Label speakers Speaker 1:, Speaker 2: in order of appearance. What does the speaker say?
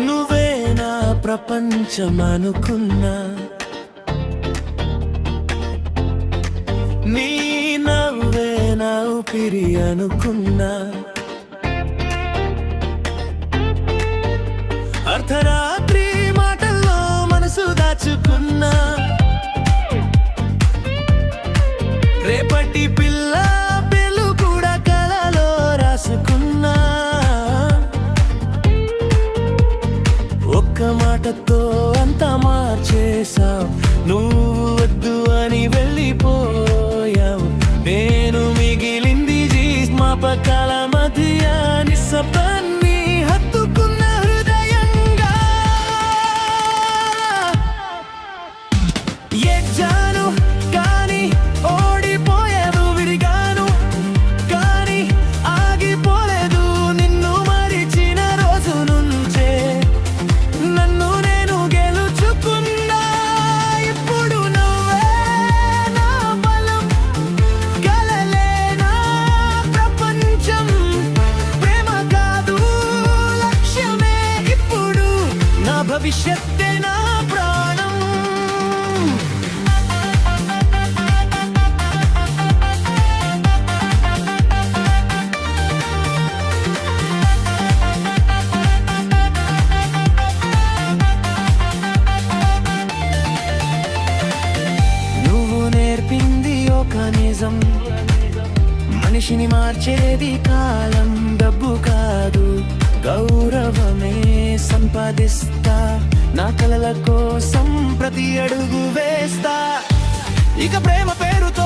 Speaker 1: నువ్వే నా ప్రపంచం అనుకున్నా, నీ నవ్వే నా ఊపిరి అనుకున్నా, అర్ధరాత్రి మాటల్లో మనసు దాచుకున్నా, రేపటి పిల్ల పేలు కూడా కలలో రాసుకున్నా, ఒక్క మాటతో అంతా మార్చేశావు, నువ్వు వద్దు అని వెళ్ళిపోయావు, నేను మిగిలింది జ్ఞాపకాల మధ్య నిశ్శబ్దాన్ని హత్తుకున్న హృదయంగా. ఎగ్జాను కానీ ఓడిపోయాను, విడిగాను కానీ ఆగిపోలేదు, నిన్ను మరిచిన రోజు నుంచే నన్ను నేను గెలుచుకున్నా. ఇప్పుడు నువ్వే నా బలం, కలలే నా ప్రపంచం, ప్రేమ కాదు లక్ష్యమే ఇప్పుడు, నా భవిష్యత్తే నా ప్రాణం. నేర్పింది ఒక నిజం, మనిషిని మార్చేది కాలం, డబ్బు కాదు గౌరవమే సంపాదిస్తా, నా కలల కోసం ప్రతి అడుగు వేస్తా, ఇక ప్రేమ పేరుతో